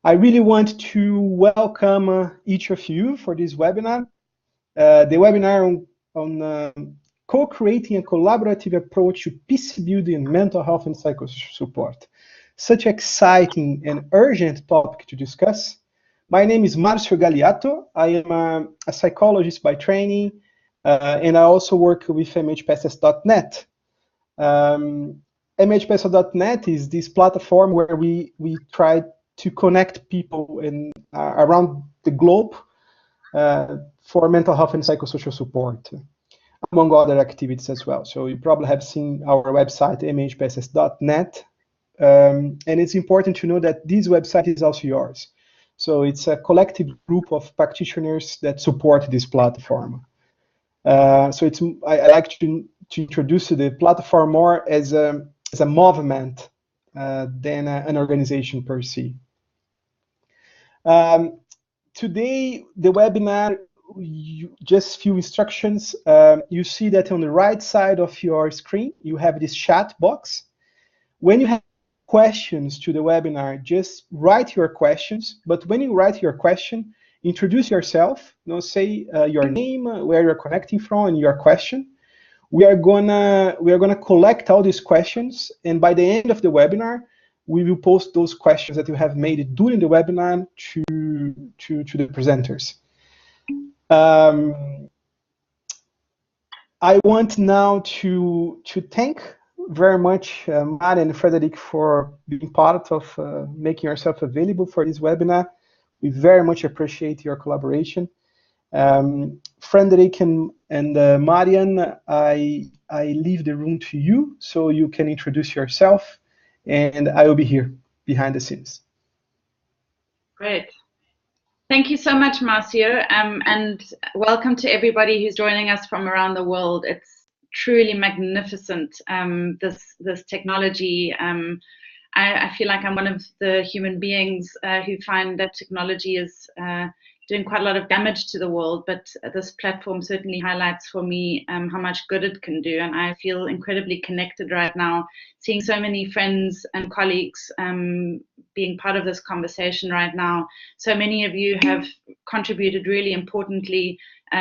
I really want to welcome each of you for this webinar. The webinar on co-creating a collaborative approach to peace building and mental health and psychosocial support. Such exciting and urgent topic to discuss. My name is Marcio Galiato. I am a psychologist by training, and I also work with MHPSS.net. MHPSS.net is this platform where we try to connect people around the globe for mental health and psychosocial support, among other activities as well. So you probably have seen our website, MHPSS.net, and it's important to know that this website is also yours. So it's a collective group of practitioners that support this platform. So I like to introduce the platform more as a movement than an organization per se. Today, the webinar, just few instructions. You see that on the right side of your screen, you have this chat box. When you have questions to the webinar, just write your questions. But when you write your question, introduce yourself. Say your name, where you're connecting from, and your question. We are gonna collect all these questions, and by the end of the webinar, we will post those questions that you have made during the webinar to the presenters. I want now to thank very much Mari and Frederic for being part of making yourself available for this webinar. We very much appreciate your collaboration. Frederic and Marian, I leave the room to you so you can introduce yourself, and I will be here behind the scenes. Great. Thank you so much, Marcio, and welcome to everybody who's joining us from around the world. It's truly magnificent, this technology. I feel like I'm one of the human beings who find that technology is doing quite a lot of damage to the world, but this platform certainly highlights for me how much good it can do, and I feel incredibly connected right now, seeing so many friends and colleagues being part of this conversation right now. So many of you have contributed really importantly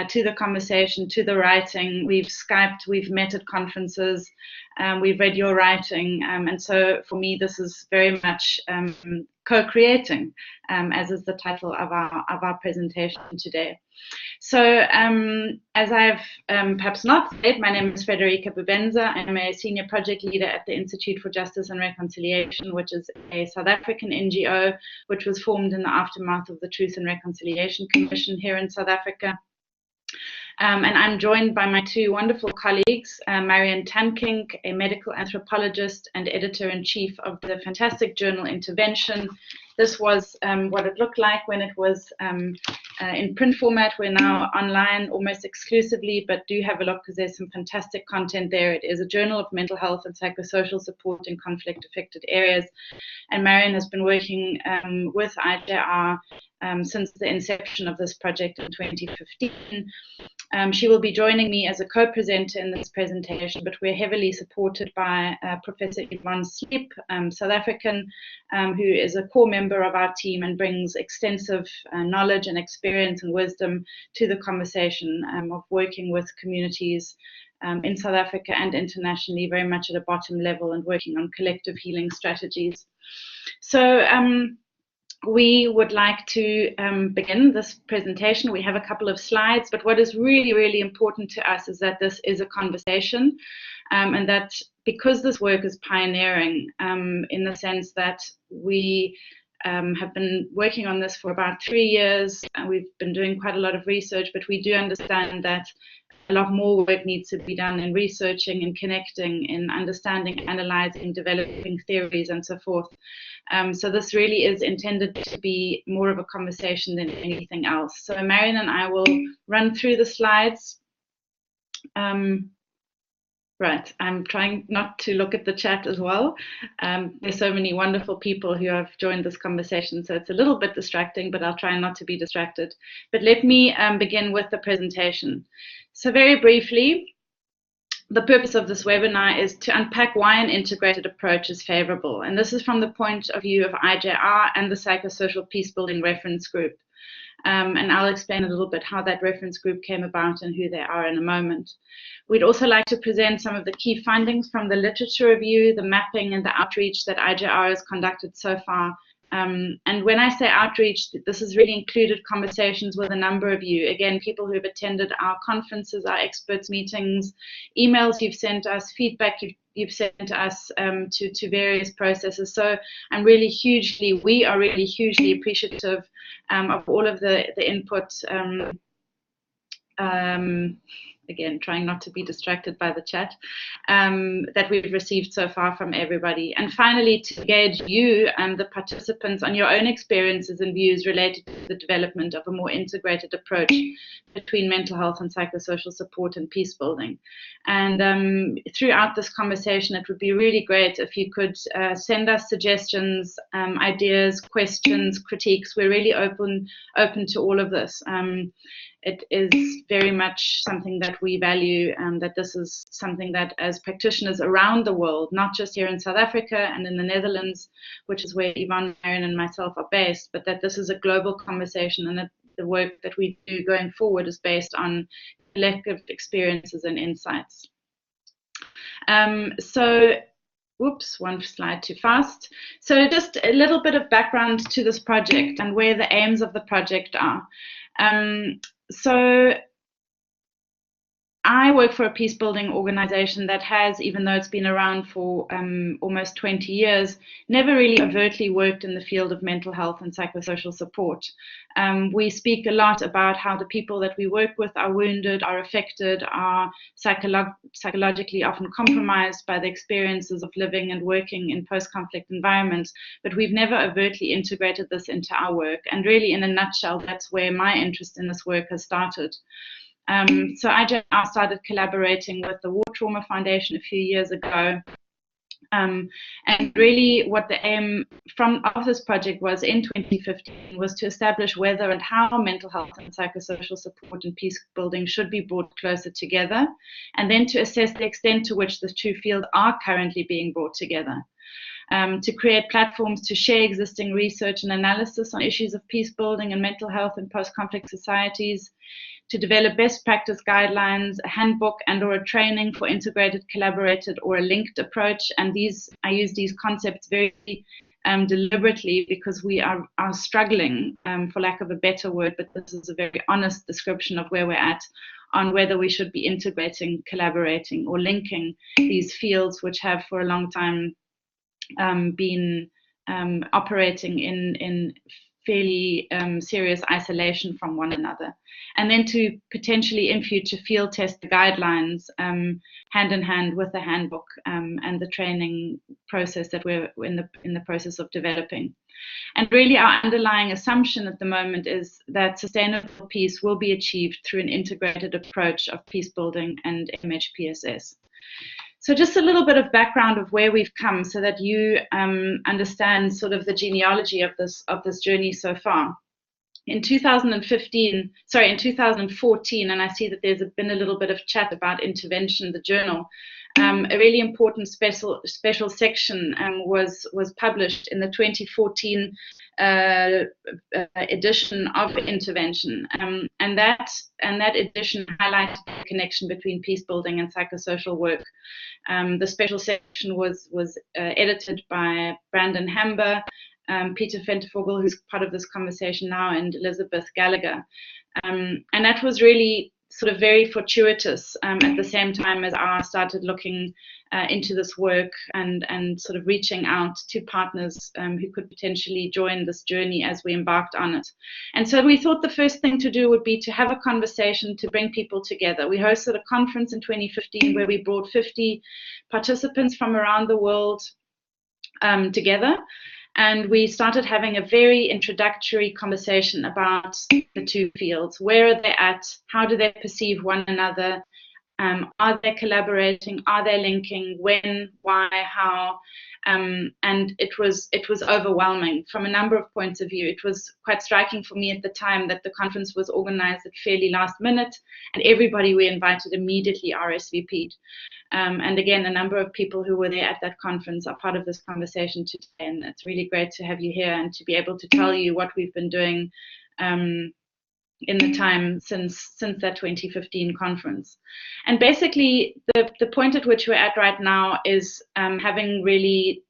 to the conversation, to the writing. We've Skyped, we've met at conferences, we've read your writing, and so for me this is very much co-creating, as is the title of our presentation today. So as I've perhaps not said, my name is Frederica Bubenza. I'm a senior project leader at the Institute for Justice and Reconciliation, which is a South African NGO, which was formed in the aftermath of the Truth and Reconciliation Commission here in South Africa. And I'm joined by my two wonderful colleagues, Marianne Tankink, a medical anthropologist and editor-in-chief of the fantastic journal Intervention. This was what it looked like when it was in print format. We're now online almost exclusively, but do have a look because there's some fantastic content there. It is a journal of mental health and psychosocial support in conflict-affected areas. And Marianne has been working with IJR since the inception of this project in 2015. She will be joining me as a co-presenter in this presentation, but we're heavily supported by Professor Yvonne Sleep, South African, who is a core member of our team and brings extensive knowledge and experience and wisdom to the conversation of working with communities in South Africa and internationally, very much at a bottom level and working on collective healing strategies. So we would like to begin this presentation. We have a couple of slides, but what is really, really important to us is that this is a conversation, and that because this work is pioneering in the sense that we have been working on this for about 3 years, and we've been doing quite a lot of research, but we do understand that a lot more work needs to be done in researching and connecting, in understanding, analyzing, developing theories, and so forth. So this really is intended to be more of a conversation than anything else. So Marianne and I will run through the slides. Right, I'm trying not to look at the chat as well. There's so many wonderful people who have joined this conversation, so it's a little bit distracting, but I'll try not to be distracted. But let me begin with the presentation. So very briefly, the purpose of this webinar is to unpack why an integrated approach is favorable. And this is from the point of view of IJR and the Psychosocial Peacebuilding Reference Group. And I'll explain a little bit how that reference group came about and who they are in a moment. We'd also like to present some of the key findings from the literature review, the mapping and the outreach that IJR has conducted so far. And when I say outreach, this has really included conversations with a number of you. Again, people who have attended our conferences, our experts meetings, emails you've sent us, feedback you've sent us to various processes. So we are really hugely appreciative of all of the input. Again, trying not to be distracted by the chat, that we've received so far from everybody. And finally, to engage you and the participants on your own experiences and views related to the development of a more integrated approach between mental health and psychosocial support and peace building. And throughout this conversation, it would be really great if you could send us suggestions, ideas, questions, critiques. We're really open to all of this. It is very much something that we value, and that this is something that as practitioners around the world, not just here in South Africa and in the Netherlands, which is where Yvonne, Marion and myself are based, but that this is a global conversation, and that the work that we do going forward is based on collective experiences and insights. Whoops, one slide too fast. So just a little bit of background to this project and where the aims of the project are. So I work for a peace building organization that has, even though it's been around for almost 20 years, never really overtly worked in the field of mental health and psychosocial support. We speak a lot about how the people that we work with are wounded, are affected, are psychologically often compromised by the experiences of living and working in post-conflict environments, but we've never overtly integrated this into our work. And really, in a nutshell, that's where my interest in this work has started. So I started collaborating with the War Trauma Foundation a few years ago. And really what the aim of this project was in 2015 was to establish whether and how mental health and psychosocial support and peace building should be brought closer together, and then to assess the extent to which the two fields are currently being brought together. To create platforms to share existing research and analysis on issues of peace building and mental health in post-conflict societies, to develop best practice guidelines, a handbook and or a training for integrated, collaborated or a linked approach. And I use these concepts very deliberately because we are struggling, for lack of a better word, but this is a very honest description of where we're at, on whether we should be integrating, collaborating or linking these fields which have for a long time been operating in fairly serious isolation from one another, and then to potentially in future field test the guidelines hand in hand with the handbook and the training process that we're in the process of developing. And really our underlying assumption at the moment is that sustainable peace will be achieved through an integrated approach of peace building and MHPSS. So just a little bit of background of where we've come so that you understand sort of the genealogy of this journey so far. In 2014, and I see that there's been a little bit of chat about Intervention, the journal, a really important special section was published in the 2014 edition of Intervention, and that edition highlighted the connection between peace building and psychosocial work. The special section was edited by Brandon Hamber, Peter Fentefogel, who's part of this conversation now, and Elizabeth Gallagher. And that was really sort of very fortuitous at the same time as I started looking into this work and sort of reaching out to partners who could potentially join this journey as we embarked on it. And so we thought the first thing to do would be to have a conversation to bring people together. We hosted a conference in 2015 where we brought 50 participants from around the world together. And we started having a very introductory conversation about the two fields. Where are they at? How do they perceive one another? Are they collaborating? Are they linking? When? Why? How? And it was overwhelming from a number of points of view. It was quite striking for me at the time that the conference was organized at fairly last minute, and everybody we invited immediately RSVP'd. And again, a number of people who were there at that conference are part of this conversation today, and it's really great to have you here and to be able to tell you what we've been doing in the time since that 2015 conference. And basically, the point at which we're at right now is having really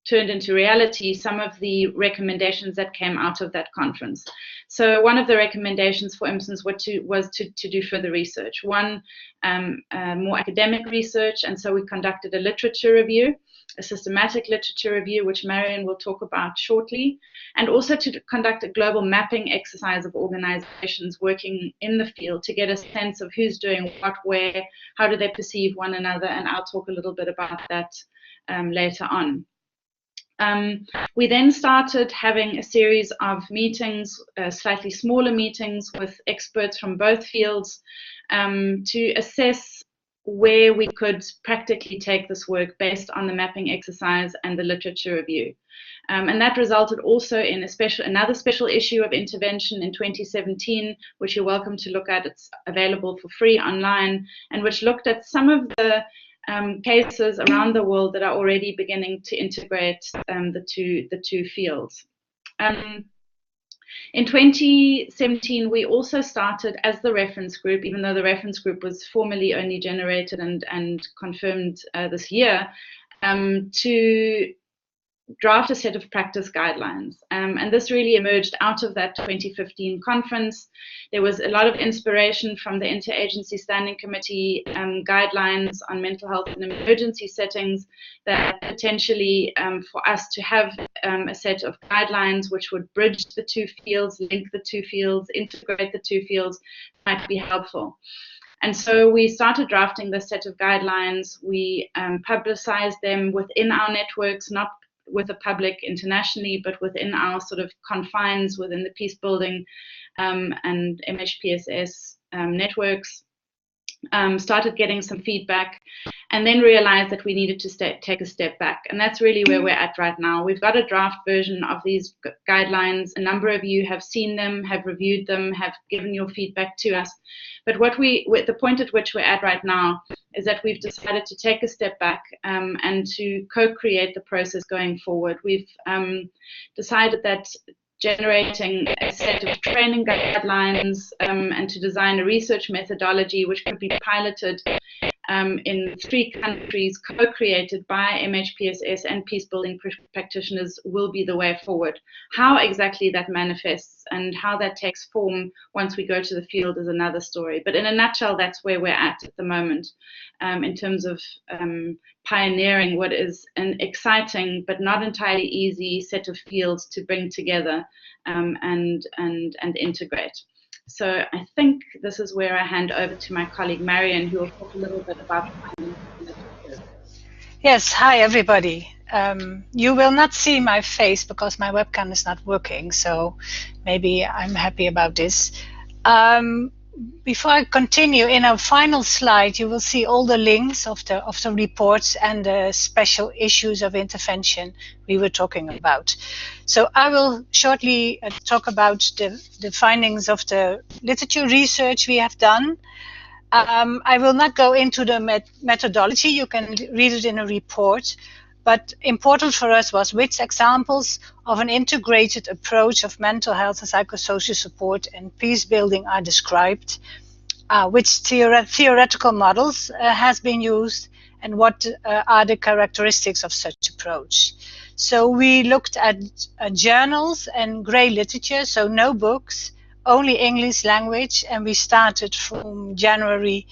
turned into reality some of the recommendations that came out of that conference. So one of the recommendations, for instance, was to do further research. One, more academic research, and so we conducted a literature review, a systematic literature review, which Marion will talk about shortly, and also to conduct a global mapping exercise of organizations working in the field to get a sense of who's doing what, where, how do they perceive one another, and I'll talk a little bit about that later on. We then started having a series of meetings, slightly smaller meetings with experts from both fields to assess where we could practically take this work based on the mapping exercise and the literature review. And that resulted also in another special issue of Intervention in 2017, which you're welcome to look at. It's available for free online, and which looked at some of the cases around the world that are already beginning to integrate the two fields. In 2017, we also started as the reference group, even though the reference group was formally only generated and confirmed this year, to draft a set of practice guidelines. And this really emerged out of that 2015 conference. There was a lot of inspiration from the Interagency Standing Committee guidelines on mental health in emergency settings, that potentially for us to have a set of guidelines which would bridge the two fields, link the two fields, integrate the two fields, might be helpful. And so we started drafting this set of guidelines. We publicized them within our networks, not with the public internationally, but within our sort of confines within the peacebuilding and MHPSS networks. Started getting some feedback, and then realized that we needed to take a step back. And that's really where we're at right now. We've got a draft version of these guidelines. A number of you have seen them, have reviewed them, have given your feedback to us. But the point at which we're at right now is that we've decided to take a step back and to co-create the process going forward. We've decided that generating a set of training guidelines and to design a research methodology which could be piloted in 3 countries, co-created by MHPSS and peacebuilding practitioners, will be the way forward. How exactly that manifests and how that takes form once we go to the field is another story. But in a nutshell, that's where we're at the moment in terms of pioneering what is an exciting but not entirely easy set of fields to bring together and integrate. So I think this is where I hand over to my colleague Marion, who will talk a little bit about findings. Yes, hi everybody. You will not see my face because my webcam is not working, so maybe I'm happy about this. Before I continue, in our final slide, you will see all the links of the reports and the special issues of intervention we were talking about. So I will shortly talk about the findings of the literature research we have done. I will not go into the methodology. You can read it in a report. But important for us was which examples of an integrated approach of mental health and psychosocial support and peace building are described, which theoretical models has been used, and what are the characteristics of such approach. So we looked at journals and grey literature, so no books, only English language, and we started from January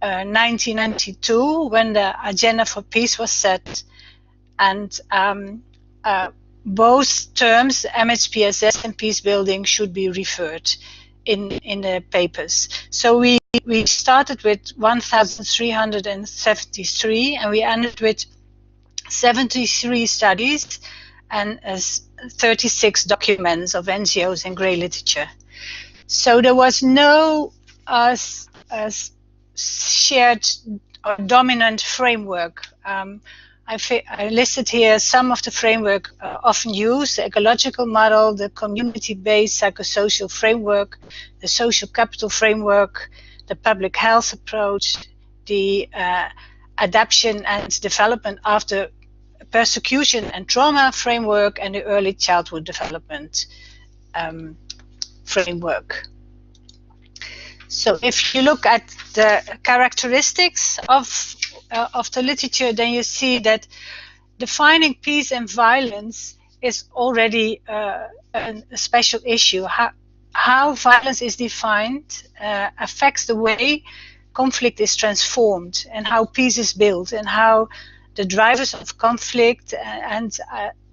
1992 when the Agenda for Peace was set. And both terms, MHPSS and peacebuilding, should be referred in the papers. So we started with 1,373 and we ended with 73 studies and 36 documents of NGOs and grey literature. So there was no shared or dominant framework. I listed here some of the framework often used: the ecological model, the community-based psychosocial framework, the social capital framework, the public health approach, the adaptation and development after persecution and trauma framework, and the early childhood development framework. So if you look at the characteristics of the literature, then you see that defining peace and violence is already a special issue. How violence is defined affects the way conflict is transformed, and how peace is built, and how the drivers of conflict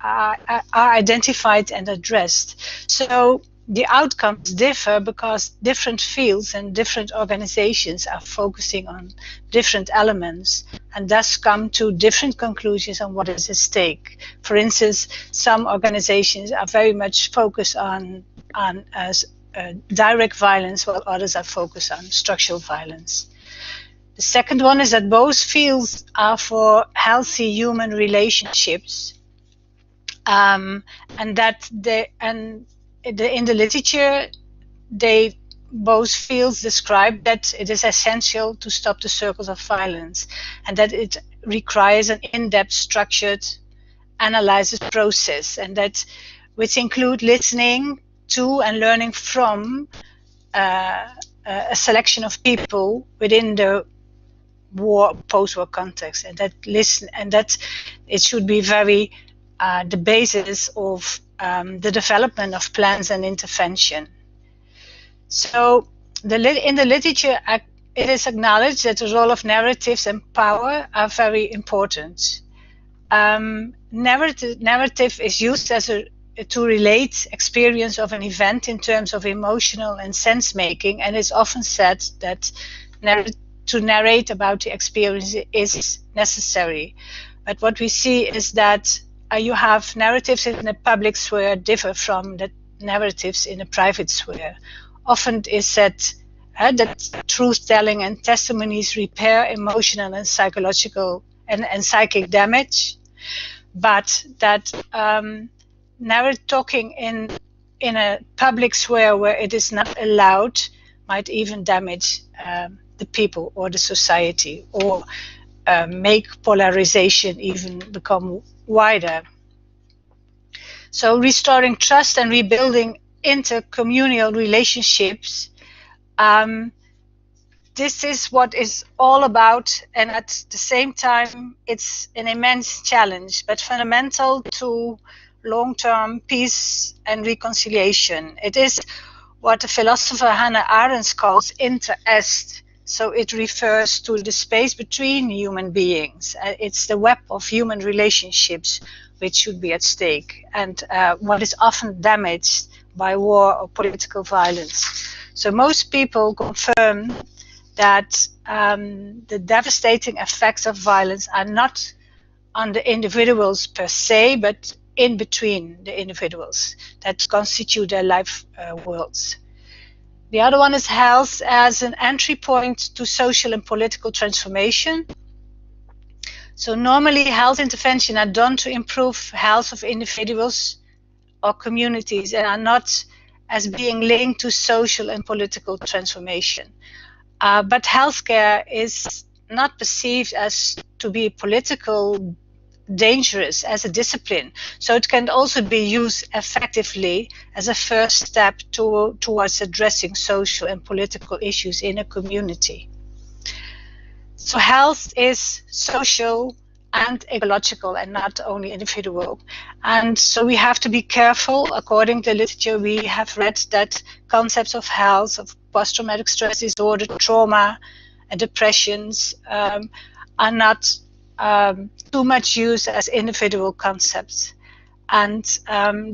are identified and addressed. So the outcomes differ because different fields and different organizations are focusing on different elements, and thus come to different conclusions on what is at stake. For instance, some organizations are very much focused on direct violence, while others are focused on structural violence. The second one is that both fields are for healthy human relationships, and that in the literature, both fields describe that it is essential to stop the circles of violence, and that it requires an in-depth, structured analysis process, and that which include listening to and learning from a selection of people within the post-war context, and that it should be very the basis of the development of plans and intervention. So in the literature, it is acknowledged that the role of narratives and power are very important. Narrative is used to relate experience of an event in terms of emotional and sense making, and it's often said that to narrate about the experience is necessary. But what we see is that you have narratives in the public sphere differ from the narratives in the private sphere. Often it is said that truth-telling and testimonies repair emotional and psychological and psychic damage, but that talking in a public sphere where it is not allowed might even damage the people or the society, or make polarization even become wider. So restoring trust and rebuilding intercommunal relationships, this is what is all about, and at the same time it's an immense challenge, but fundamental to long-term peace and reconciliation. It is what the philosopher Hannah Arendt calls interest. So it refers to the space between human beings. It's the web of human relationships which should be at stake, and what is often damaged by war or political violence. So most people confirm that the devastating effects of violence are not on the individuals per se, but in between the individuals that constitute their life worlds. The other one is health as an entry point to social and political transformation. So normally health interventions are done to improve health of individuals or communities, and are not as being linked to social and political transformation. But healthcare is not perceived as to be political dangerous as a discipline. So it can also be used effectively as a first step towards addressing social and political issues in a community. So health is social and ecological and not only individual. And so we have to be careful. According to the literature, we have read that concepts of health, of post-traumatic stress disorder, trauma, and depressions are not too much used as individual concepts, and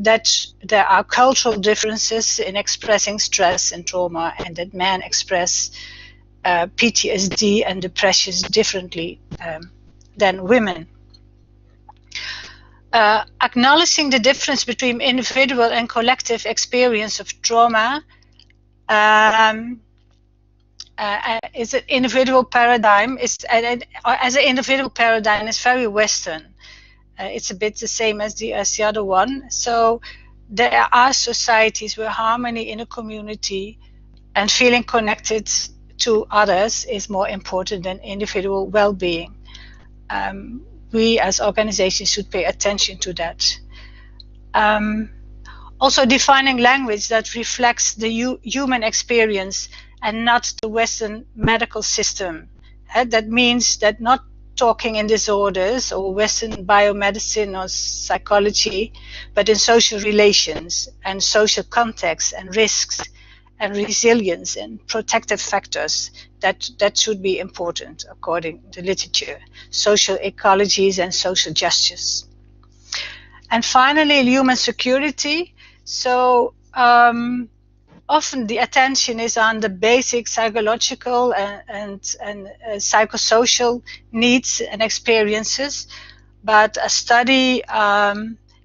that there are cultural differences in expressing stress and trauma, and that men express PTSD and depressions differently than women. Acknowledging the difference between individual and collective experience of trauma is an individual paradigm. As an individual paradigm is very Western, It's a bit the same as the other one. So there are societies where harmony in a community and feeling connected to others is more important than individual well-being. We as organizations should pay attention to that. Also defining language that reflects the human experience and not the Western medical system. That means that not talking in disorders or Western biomedicine or psychology, but in social relations and social context and risks and resilience and protective factors. That should be important according to literature. Social ecologies and social justice. And finally, human security. So often the attention is on the basic psychological and psychosocial needs and experiences, but a study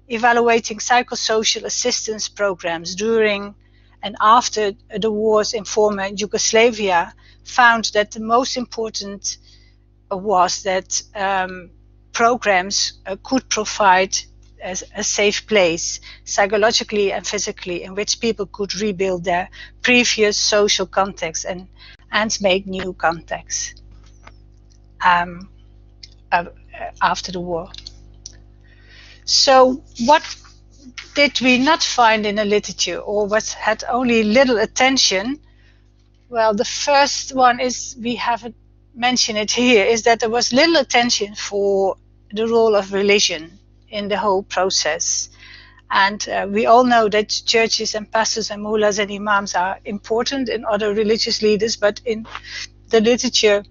evaluating psychosocial assistance programs during and after the wars in former Yugoslavia found that the most important was that programs could provide a safe place, psychologically and physically, in which people could rebuild their previous social context and make new contacts after the war. So what did we not find in the literature, or what had only little attention? Well, the first one is, we haven't mentioned it here, is that there was little attention for the role of religion in the whole process. And we all know that churches and pastors and mullahs and imams are important in other religious leaders, but in the literature,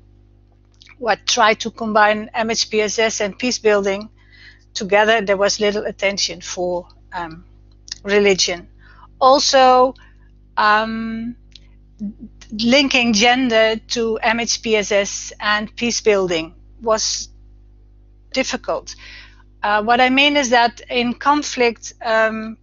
what tried to combine MHPSS and peacebuilding together, there was little attention for religion. Also, linking gender to MHPSS and peacebuilding was difficult. What I mean is that in conflict, the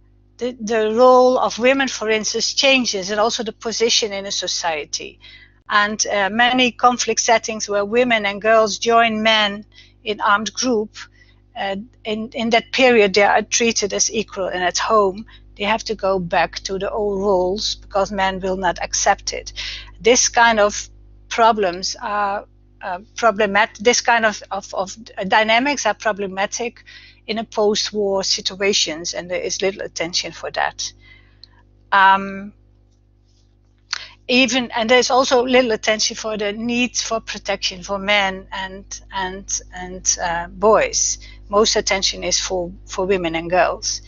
role of women, for instance, changes, and also the position in a society. And many conflict settings where women and girls join men in armed group, in that period they are treated as equal, and at home they have to go back to the old roles because men will not accept it. This kind of problems are problematic. This kind of dynamics are problematic in a post-war situations, and there is little attention for that. And there's also little attention for the need for protection for men and boys. Most attention is for women and girls.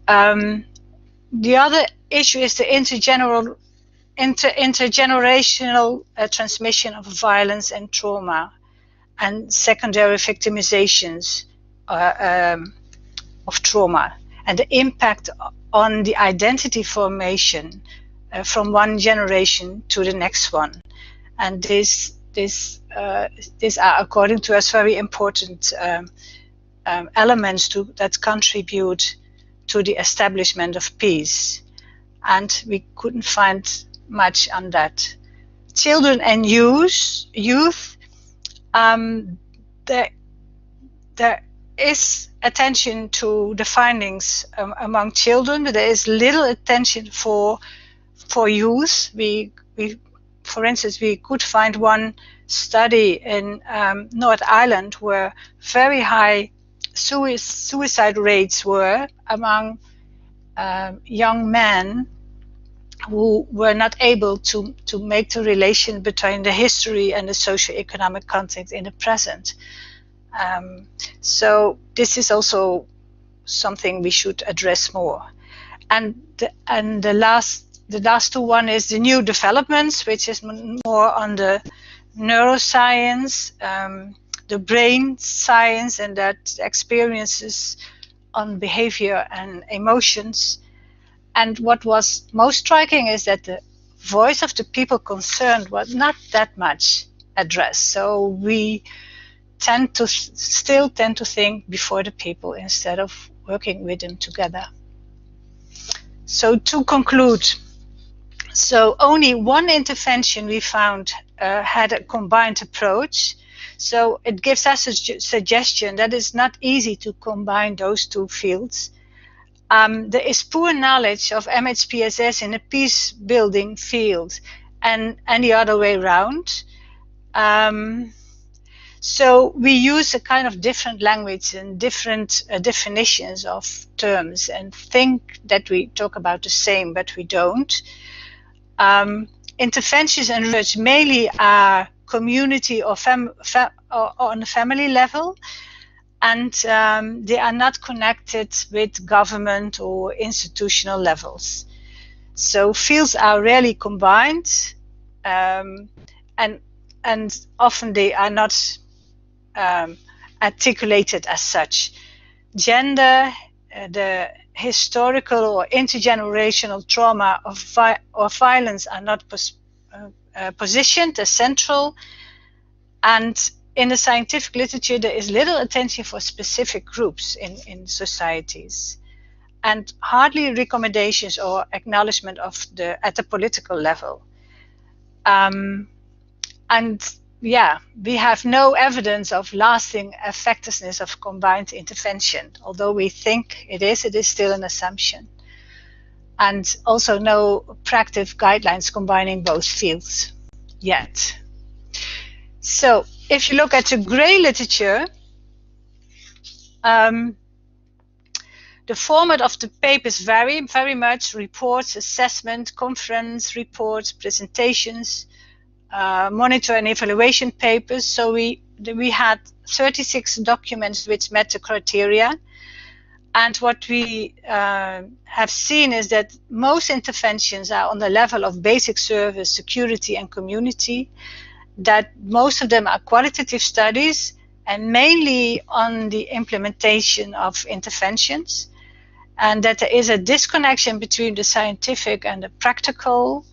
The other issue is the intergenerational transmission of violence and trauma, and secondary victimizations of trauma, and the impact on the identity formation from one generation to the next one. And these are, according to us, very important elements that contribute to the establishment of peace. And we couldn't find much on that. Children and youth, there is attention to the findings among children, but there is little attention for youth. We, for instance, we could find one study in North Ireland where very high suicide rates were among young men who were not able to make the relation between the history and the socio-economic context in the present. So this is also something we should address more. And the last one is the new developments, which is more on the neuroscience, the brain science, and that experiences on behavior and emotions. And what was most striking is that the voice of the people concerned was not that much addressed. So we still tend to think before the people instead of working with them together. So to conclude, so only one intervention we found had a combined approach. So it gives us a suggestion that it's not easy to combine those two fields. There is poor knowledge of MHPSS in the peace building field and the other way around. So we use a kind of different language and different definitions of terms and think that we talk about the same, but we don't. Interventions and research mainly are community or on the family level, and they are not connected with government or institutional levels. So fields are rarely combined, and often they are not articulated as such. Gender, the historical or intergenerational trauma or violence are not positioned as central, and in the scientific literature there is little attention for specific groups in societies, and hardly recommendations or acknowledgement of at the political level. And yeah, we have no evidence of lasting effectiveness of combined intervention. Although we think it is still an assumption. And also no practice guidelines combining both fields yet. So if you look at the grey literature, the format of the papers vary very much: reports, assessment, conference reports, presentations, monitor and evaluation papers. So we had 36 documents which met the criteria. And what we have seen is that most interventions are on the level of basic service, security and community, that most of them are qualitative studies and mainly on the implementation of interventions, and that there is a disconnection between the scientific and the practical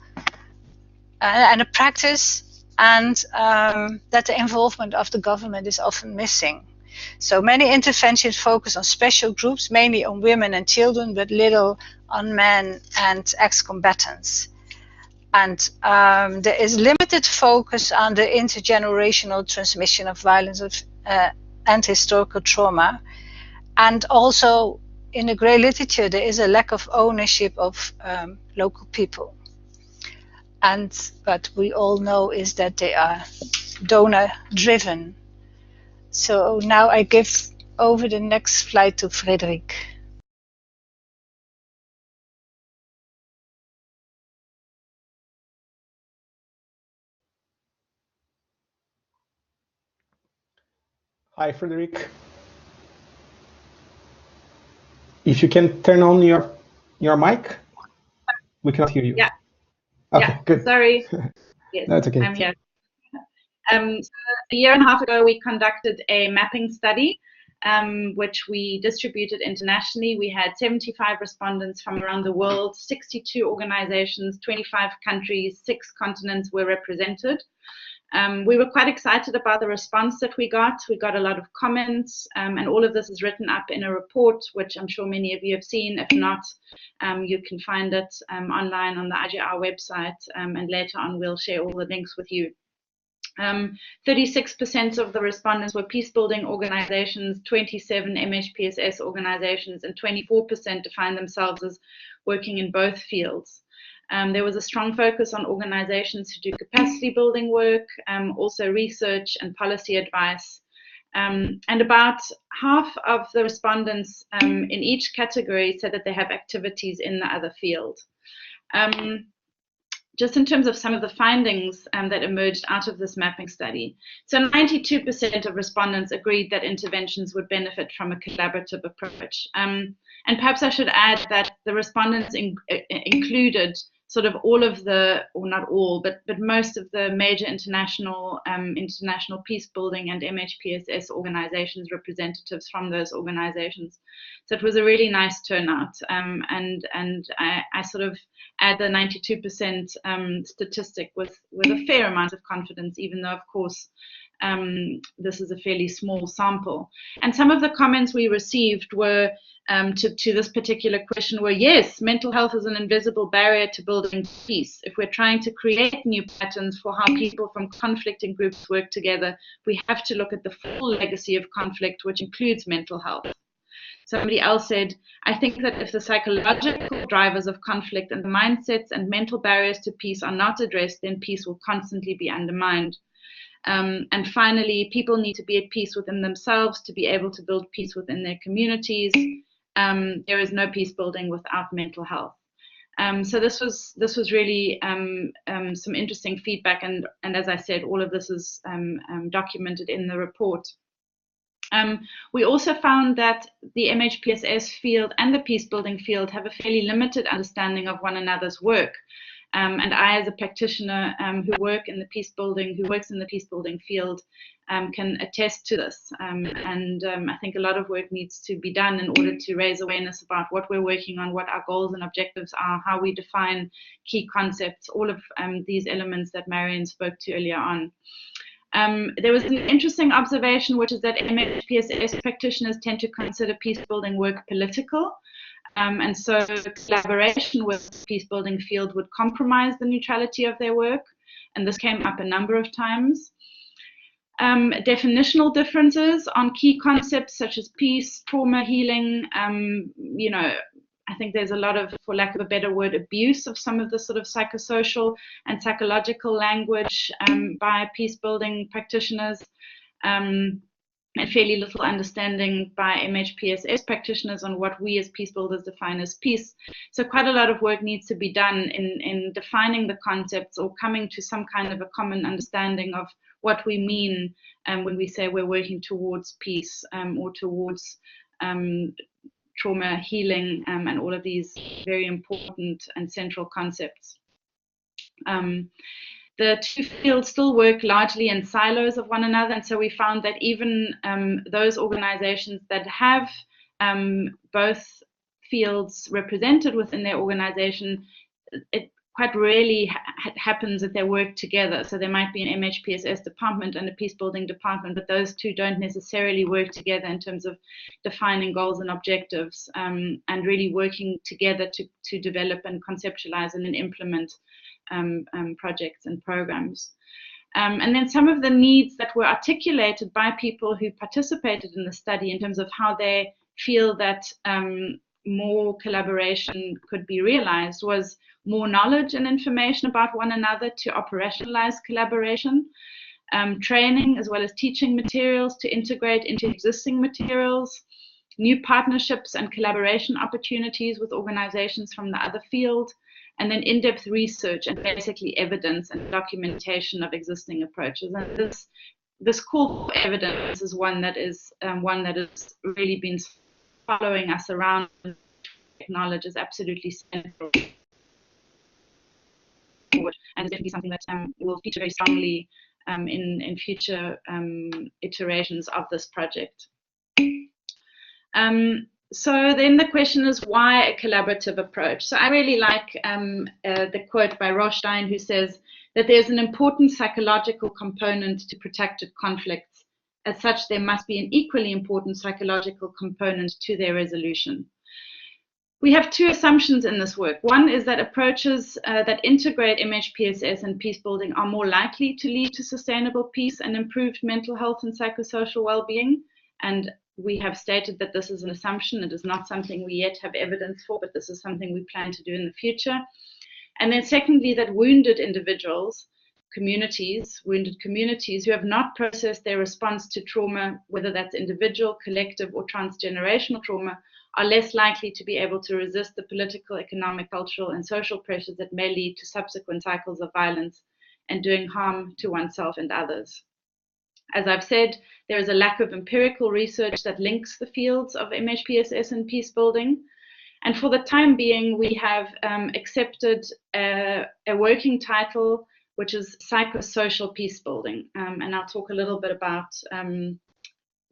and the practice, and that the involvement of the government is often missing. So many interventions focus on special groups, mainly on women and children, but little on men and ex-combatants. And there is limited focus on the intergenerational transmission of violence and historical trauma. And also in the grey literature, there is a lack of ownership of local people. And what we all know is that they are donor-driven. So now I give over the next slide to Frederic. Hi, Frederic. If you can turn on your mic, we cannot hear you. Yeah. Okay, yeah. good. Sorry. Yes, That's okay. I'm here. So a year and a half ago, we conducted a mapping study, which we distributed internationally. We had 75 respondents from around the world, 62 organizations, 25 countries, 6 continents were represented. We were quite excited about the response that we got. We got a lot of comments, and all of this is written up in a report, which I'm sure many of you have seen. If not, you can find it online on the IGR website, and later on we'll share all the links with you. 36% of the respondents were peacebuilding organizations, 27 MHPSS organizations, and 24% defined themselves as working in both fields. There was a strong focus on organizations who do capacity building work, also research and policy advice. And about half of the respondents in each category said that they have activities in the other field. Just in terms of some of the findings that emerged out of this mapping study. So 92% of respondents agreed that interventions would benefit from a collaborative approach. And perhaps I should add that the respondents included sort of all of the, or not all, but most of the major international peace building and MHPSS organizations, representatives from those organizations. So it was a really nice turnout, and I sort of add the 92% statistic with a fair amount of confidence, even though, of course, this is a fairly small sample. And some of the comments we received were to this particular question were, yes, mental health is an invisible barrier to building peace. If we're trying to create new patterns for how people from conflicting groups work together, we have to look at the full legacy of conflict, which includes mental health. Somebody else said, I think that if the psychological drivers of conflict and the mindsets and mental barriers to peace are not addressed, then peace will constantly be undermined. And finally, people need to be at peace within themselves to be able to build peace within their communities. There is no peace building without mental health. So this was really some interesting feedback, and as I said, all of this is documented in the report. We also found that the MHPSS field and the peace building field have a fairly limited understanding of one another's work. And I, as a practitioner who works in the peace building field, can attest to this. I think a lot of work needs to be done in order to raise awareness about what we're working on, what our goals and objectives are, how we define key concepts, all of these elements that Marion spoke to earlier on. There was an interesting observation, which is that MHPSS practitioners tend to consider peace building work political. And so collaboration with the peace building field would compromise the neutrality of their work. And this came up a number of times. Definitional differences on key concepts such as peace, trauma, healing. I think there's a lot of, for lack of a better word, abuse of some of the sort of psychosocial and psychological language by peace building practitioners. And fairly little understanding by MHPSS practitioners on what we as peace builders define as peace. So quite a lot of work needs to be done in defining the concepts or coming to some kind of a common understanding of what we mean when we say we're working towards peace or towards trauma healing and all of these very important and central concepts. The two fields still work largely in silos of one another, and so we found that even those organizations that have both fields represented within their organization, it quite rarely happens that they work together. So there might be an MHPSS department and a peace building department, but those two don't necessarily work together in terms of defining goals and objectives and really working together to develop and conceptualize and then implement projects and programs. And then some of the needs that were articulated by people who participated in the study in terms of how they feel that more collaboration could be realized was more knowledge and information about one another to operationalize collaboration, training as well as teaching materials to integrate into existing materials, new partnerships and collaboration opportunities with organizations from the other field, and then in-depth research and basically evidence and documentation of existing approaches. And this call for evidence is one that has really been following us around. Knowledge is absolutely central, and definitely something that will feature very strongly in future iterations of this project. So then the question is, why a collaborative approach? So I really like the quote by Rothstein, who says that there's an important psychological component to protracted conflicts. As such, there must be an equally important psychological component to their resolution. We have two assumptions in this work. One is that approaches that integrate MHPSS and peace building are more likely to lead to sustainable peace and improved mental health and psychosocial well-being. And we have stated that this is an assumption. It is not something we yet have evidence for, but this is something we plan to do in the future. And then secondly, that wounded individuals, wounded communities who have not processed their response to trauma, whether that's individual, collective, or transgenerational trauma, are less likely to be able to resist the political, economic, cultural, and social pressures that may lead to subsequent cycles of violence and doing harm to oneself and others. As I've said, there is a lack of empirical research that links the fields of MHPSS and peace building. And for the time being, we have accepted a working title, which is Psychosocial Peacebuilding. And I'll talk a little bit about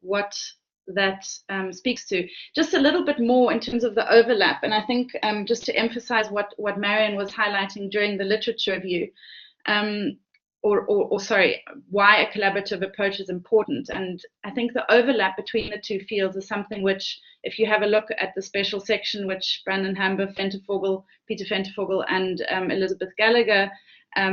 what that speaks to. Just a little bit more in terms of the overlap. And I think just to emphasize what Marion was highlighting during the literature review, why a collaborative approach is important. And I think the overlap between the two fields is something which, if you have a look at the special section which Brandon Hamber, Peter Fentervogel, and Elizabeth Gallagher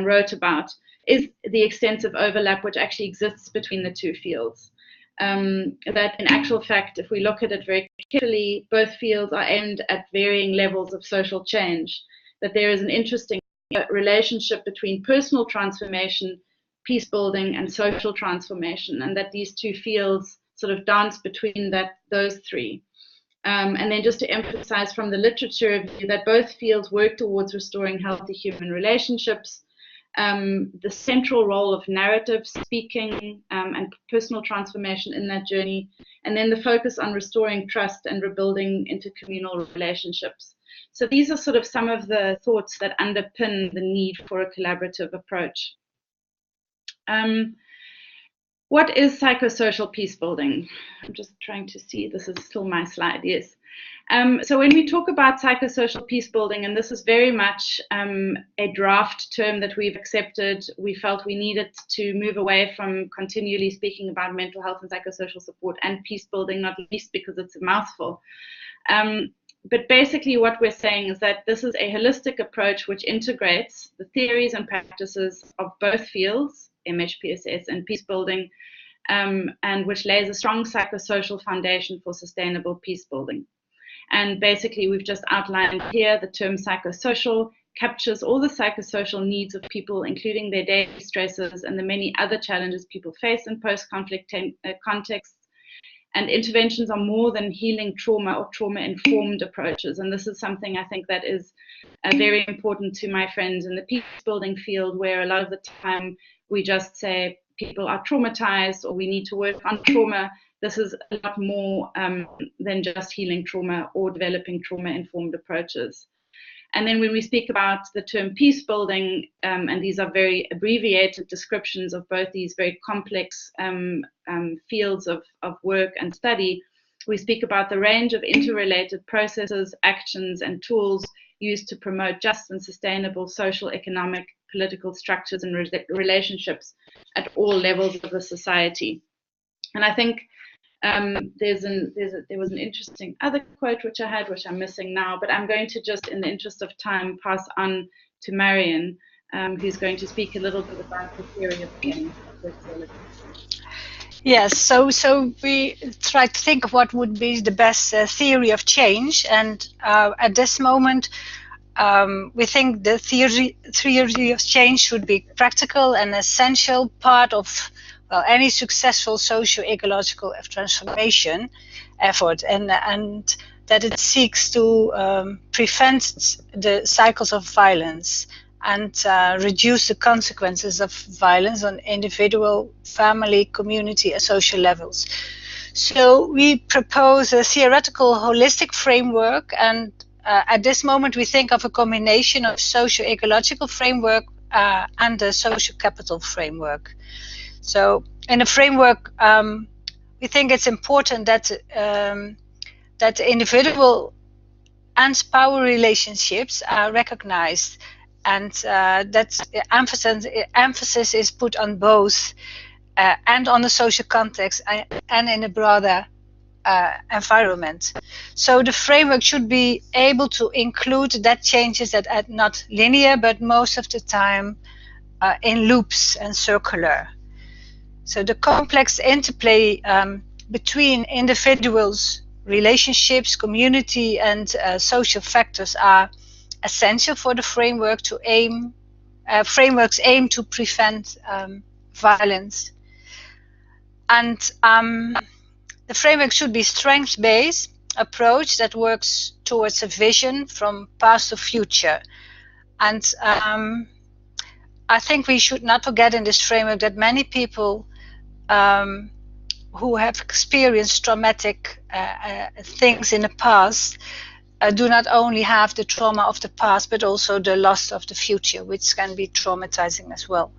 wrote about, is the extensive overlap which actually exists between the two fields. That in actual fact, if we look at it very carefully, both fields are aimed at varying levels of social change, that there is an interesting relationship between personal transformation, peace building, and social transformation, and that these two fields sort of dance between those three. And then just to emphasize from the literature review that both fields work towards restoring healthy human relationships, the central role of narrative speaking and personal transformation in that journey, and then the focus on restoring trust and rebuilding intercommunal relationships. So these are sort of some of the thoughts that underpin the need for a collaborative approach. What is psychosocial peace building? I'm just trying to see, this is still my slide, yes. So when we talk about psychosocial peace building, and this is very much a draft term that we've accepted, we felt we needed to move away from continually speaking about mental health and psychosocial support and peace building, not least because it's a mouthful. But basically what we're saying is that this is a holistic approach which integrates the theories and practices of both fields, MHPSS and peace building, and which lays a strong psychosocial foundation for sustainable peace building. And basically we've just outlined here the term psychosocial captures all the psychosocial needs of people, including their daily stresses and the many other challenges people face in post-conflict contexts. And interventions are more than healing trauma or trauma-informed approaches. And this is something I think that is very important to my friends in the peace building field, where a lot of the time we just say people are traumatized or we need to work on trauma. This is a lot more than just healing trauma or developing trauma-informed approaches. And then when we speak about the term peace building, and these are very abbreviated descriptions of both these very complex fields of work and study, we speak about the range of interrelated processes, actions, and tools used to promote just and sustainable social, economic, political structures and relationships at all levels of the society. And I think there was an interesting other quote which I had, which I'm missing now, but I'm going to just, in the interest of time, pass on to Marion, who's going to speak a little bit about the theory of change. Yes, so we tried to think of what would be the best theory of change, and at this moment we think the theory of change should be practical and essential part of any successful socio-ecological transformation effort, and that it seeks to prevent the cycles of violence and reduce the consequences of violence on individual, family, community, and social levels. So we propose a theoretical holistic framework, and at this moment we think of a combination of socio-ecological framework and the social capital framework. So in the framework, we think it's important that that individual and power relationships are recognized, and that emphasis is put on both and on the social context and in a broader environment. So the framework should be able to include that changes that are not linear, but most of the time in loops and circular. So the complex interplay between individuals, relationships, community, and social factors are essential for the framework to aim. Frameworks aim to prevent violence, and the framework should be strengths-based approach that works towards a vision from past to future. And I think we should not forget in this framework that many people who have experienced traumatic things in the past do not only have the trauma of the past, but also the loss of the future, which can be traumatizing as well.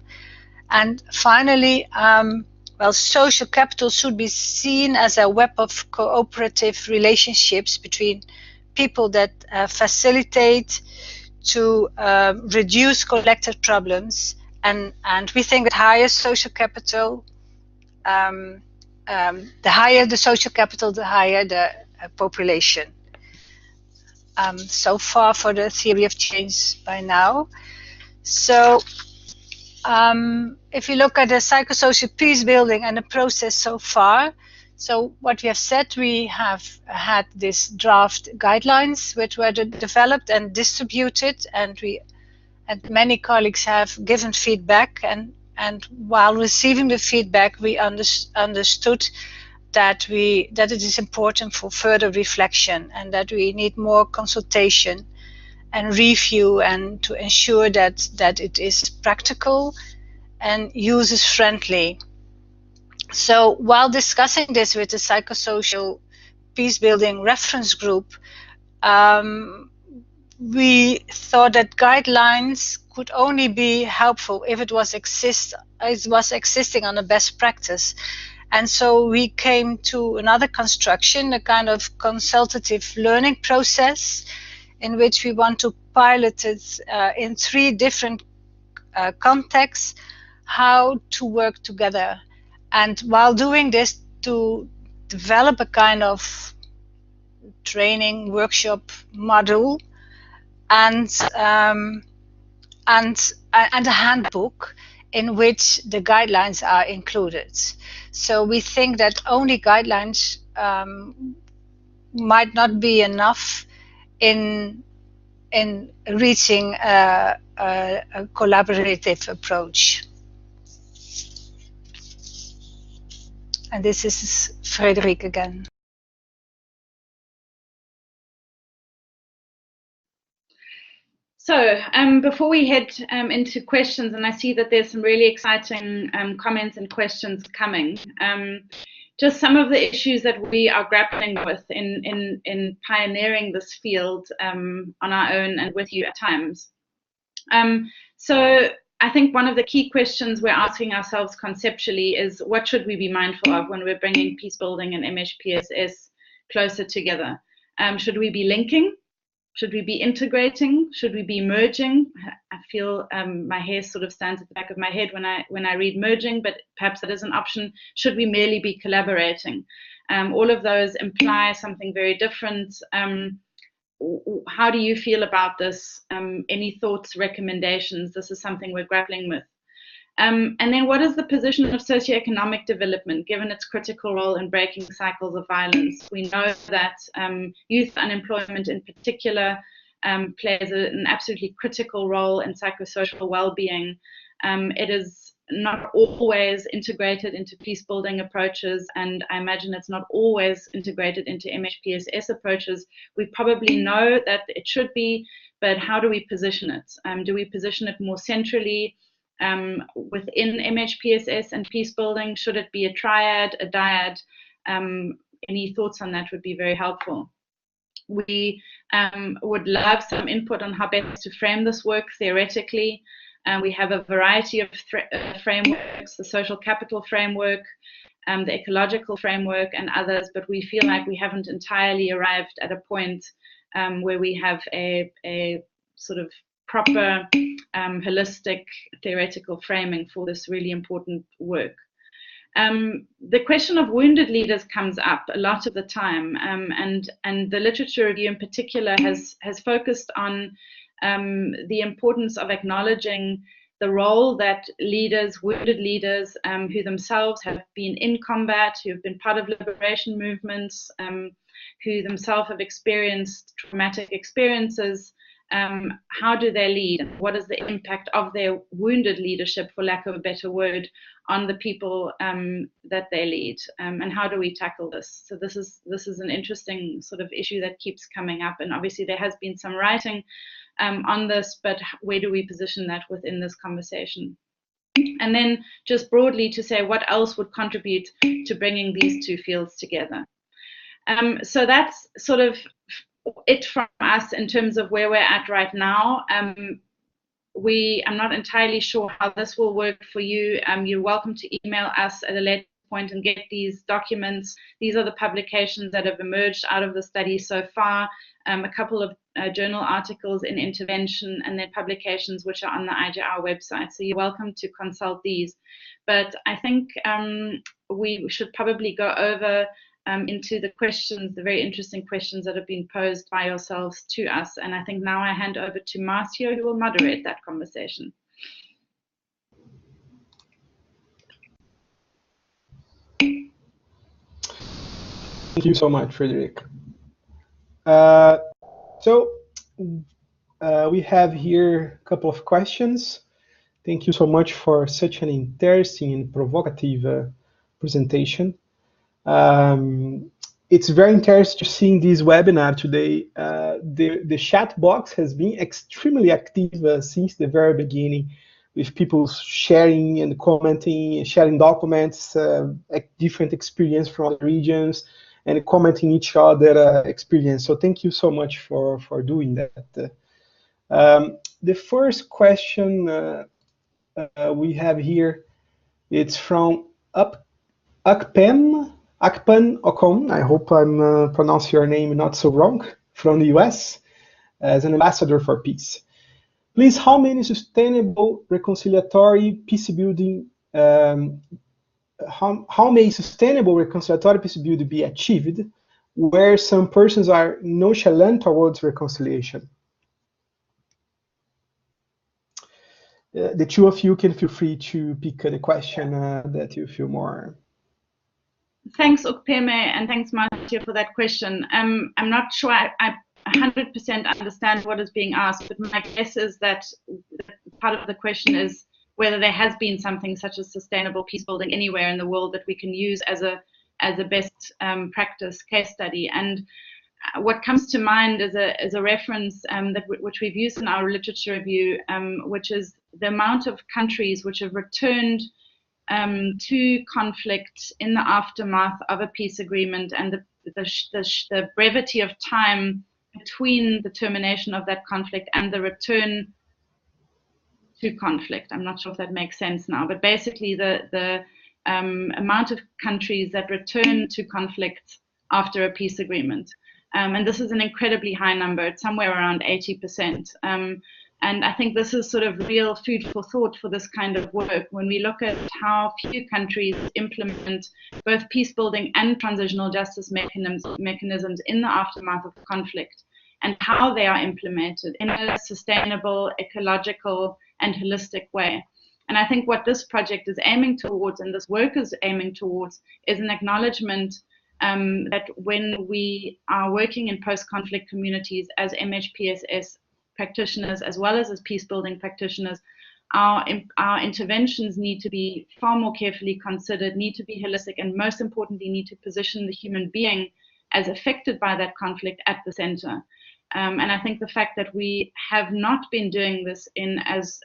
And finally, well, social capital should be seen as a web of cooperative relationships between people that facilitate to reduce collective problems and we think that higher social capital, the higher the social capital, the higher the population. So far for the theory of change by now. So if you look at the psychosocial peace building and the process so far, so what we have said, we have had this draft guidelines which were developed and distributed, and many colleagues have given feedback, and while receiving the feedback, we understood that it is important for further reflection, and that we need more consultation and review, and to ensure that it is practical and users friendly. So while discussing this with the psychosocial peacebuilding reference group, we thought that guidelines could only be helpful if it was existing on a best practice. And so we came to another construction, a kind of consultative learning process, in which we want to pilot it in 3 different contexts, how to work together. And while doing this, to develop a kind of training workshop module and a handbook in which the guidelines are included. So we think that only guidelines might not be enough in reaching a collaborative approach. And this is Frederic again. So before we head into questions, and I see that there's some really exciting comments and questions coming, just some of the issues that we are grappling with in pioneering this field on our own and with you at times. So I think one of the key questions we're asking ourselves conceptually is, what should we be mindful of when we're bringing peace building and MHPSS closer together? Should we be linking? Should we be integrating? Should we be merging? I feel my hair sort of stands at the back of my head when I read merging, but perhaps that is an option. Should we merely be collaborating? All of those imply something very different. How do you feel about this? Any thoughts, recommendations? This is something we're grappling with. And then what is the position of socioeconomic development, given its critical role in breaking cycles of violence? We know that youth unemployment in particular plays an absolutely critical role in psychosocial well-being. It is not always integrated into peace-building approaches, and I imagine it's not always integrated into MHPSS approaches. We probably know that it should be, but how do we position it? Do we position it more centrally within MHPSS and peace building? Should it be a triad, a dyad? Any thoughts on that would be very helpful. We would love some input on how best to frame this work theoretically. We have a variety of frameworks, the social capital framework, the ecological framework, and others, but we feel like we haven't entirely arrived at a point where we have a sort of proper holistic theoretical framing for this really important work. The question of wounded leaders comes up a lot of the time, and the literature review in particular has focused on the importance of acknowledging the role that leaders, wounded leaders, who themselves have been in combat, who have been part of liberation movements, who themselves have experienced traumatic experiences, how do they lead? What is the impact of their wounded leadership, for lack of a better word, on the people that they lead? And how do we tackle this? So this is an interesting sort of issue that keeps coming up. And obviously there has been some writing on this, but where do we position that within this conversation? And then just broadly to say what else would contribute to bringing these two fields together. So that's sort of it from us in terms of where we're at right now. I'm not entirely sure how this will work for you. You're welcome to email us at a later point and get these documents. These are the publications that have emerged out of the study so far, a couple of journal articles in intervention, and then publications which are on the IJR website. So you're welcome to consult these. But I think we should probably go over into the questions, the very interesting questions that have been posed by yourselves to us. And I think now I hand over to Marcio, who will moderate that conversation. Thank you so much, Frederick. We have here a couple of questions. Thank you so much for such an interesting and provocative presentation. It's very interesting seeing this webinar today. The chat box has been extremely active since the very beginning, with people sharing and commenting, sharing documents, different experience from other regions, and commenting each other experience. So thank you so much for doing that. The first question we have here, it's from Akpan Okon. I hope I'm pronouncing your name not so wrong, from the US, as an ambassador for peace. Please, how many sustainable reconciliatory peacebuilding how may sustainable reconciliatory peacebuilding be achieved where some persons are nonchalant towards reconciliation? The two of you can feel free to pick the question that you feel more. Thanks, Ukpeme, and thanks, Marcia, for that question. I'm not sure I 100% understand what is being asked, but my guess is that part of the question is whether there has been something such as sustainable peace building anywhere in the world that we can use as a best practice case study. And what comes to mind is a reference which we've used in our literature review, which is the amount of countries which have returned to conflict in the aftermath of a peace agreement, and the brevity of time between the termination of that conflict and the return to conflict. I'm not sure if that makes sense now, but basically the amount of countries that return to conflict after a peace agreement. And this is an incredibly high number. It's somewhere around 80%. And I think this is sort of real food for thought for this kind of work. When we look at how few countries implement both peace building and transitional justice mechanisms in the aftermath of conflict, and how they are implemented in a sustainable, ecological, and holistic way. And I think what this project is aiming towards, and this work is aiming towards, is an acknowledgement that when we are working in post-conflict communities as MHPSS practitioners, as well as peace building practitioners, our interventions need to be far more carefully considered, need to be holistic, and most importantly, need to position the human being as affected by that conflict at the center. And I think the fact that we have not been doing this in as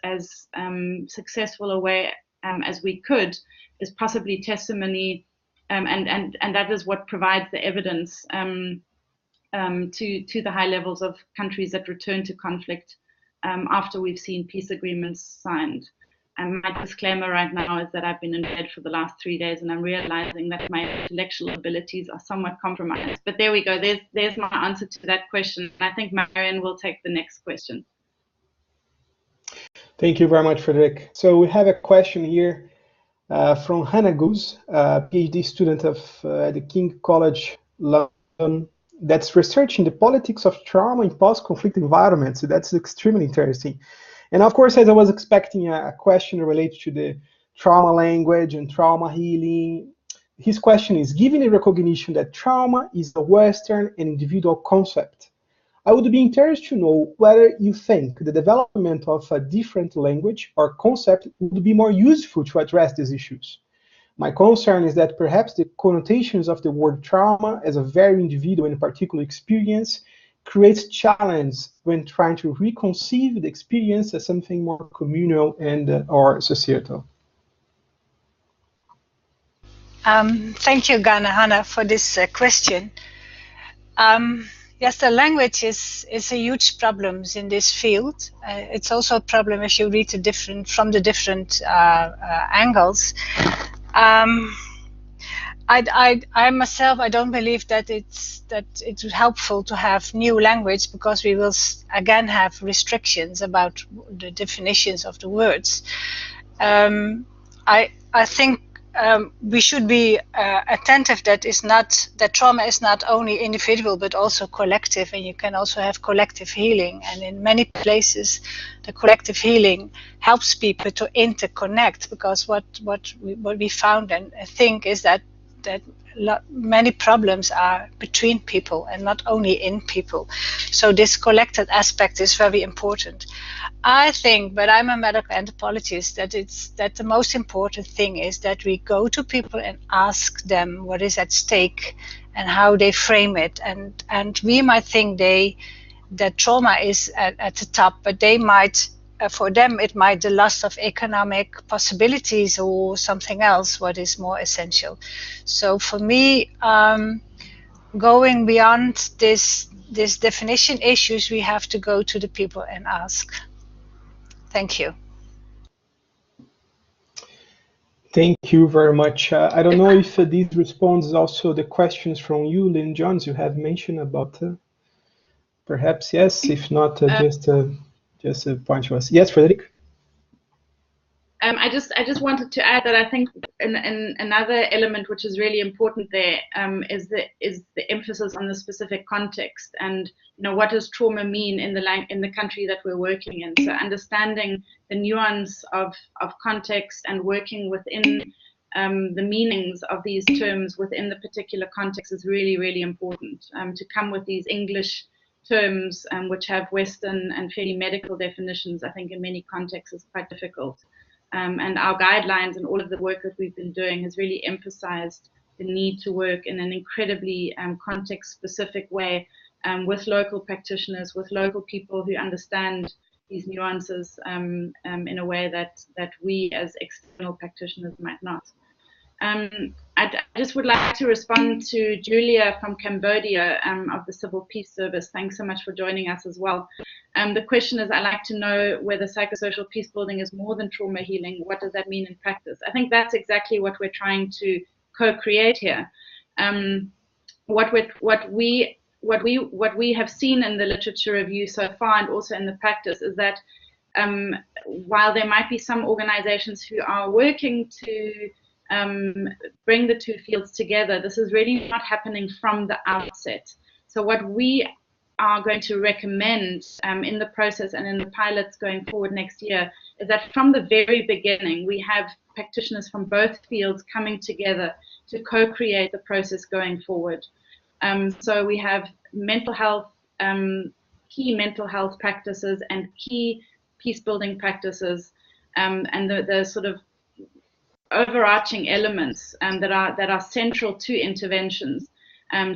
successful a way as we could is possibly testimony, and that is what provides the evidence to the high levels of countries that return to conflict after we've seen peace agreements signed. And my disclaimer right now is that I've been in bed for the last 3 days, and I'm realizing that my intellectual abilities are somewhat compromised. But there we go. There's my answer to that question. I think Marion will take the next question. Thank you very much, Frederick. So we have a question here from Hannah Goose, a PhD student of the King College London, that's researching the politics of trauma in post-conflict environments. So that's extremely interesting. And of course, as I was expecting a question related to the trauma language and trauma healing, his question is, given the recognition that trauma is a Western and individual concept, I would be interested to know whether you think the development of a different language or concept would be more useful to address these issues. My concern is that perhaps the connotations of the word trauma as a very individual and particular experience creates challenge when trying to reconceive the experience as something more communal and or societal. Thank you, Hannah, for this question. Yes, the language is a huge problem in this field. It's also a problem if you read from the different angles. I myself, I don't believe that it's helpful to have new language, because we will again have restrictions about the definitions of the words. I think we should be attentive that trauma is not only individual but also collective, and you can also have collective healing. And in many places, the collective healing helps people to interconnect, because what we found and think is that many problems are between people and not only in people. So this collected aspect is very important. I think, but I'm a medical anthropologist, that the most important thing is that we go to people and ask them what is at stake and how they frame it. And we might think that trauma is at the top, but they might, for them, it might the loss of economic possibilities or something else what is more essential. So for me, going beyond this definition issues, we have to go to the people and ask. Thank you. Thank you very much. I don't know if this responds also the questions from you, Lynn Jones, you have mentioned about. Perhaps yes. If not, just a point to us. Yes, Frederick. I just wanted to add that I think in another element which is really important there is the emphasis on the specific context, and what does trauma mean in the country that we're working in. So understanding the nuance of context and working within the meanings of these terms within the particular context is really, really important. To come with these English terms which have Western and fairly medical definitions, I think in many contexts is quite difficult. And our guidelines and all of the work that we've been doing has really emphasized the need to work in an incredibly context-specific way with local practitioners, with local people who understand these nuances in a way that we as external practitioners might not. I just would like to respond to Julia from Cambodia of the Civil Peace Service. Thanks so much for joining us as well. The question is, I'd like to know whether psychosocial peace building is more than trauma healing. What does that mean in practice? I think that's exactly what we're trying to co-create here. What we have seen in the literature review so far, and also in the practice, is that while there might be some organizations who are working to bring the two fields together, this is really not happening from the outset. So what we are going to recommend in the process and in the pilots going forward next year is that from the very beginning, we have practitioners from both fields coming together to co-create the process going forward. So we have mental health, key mental health practices and key peace building practices, and the sort of overarching elements that are central to interventions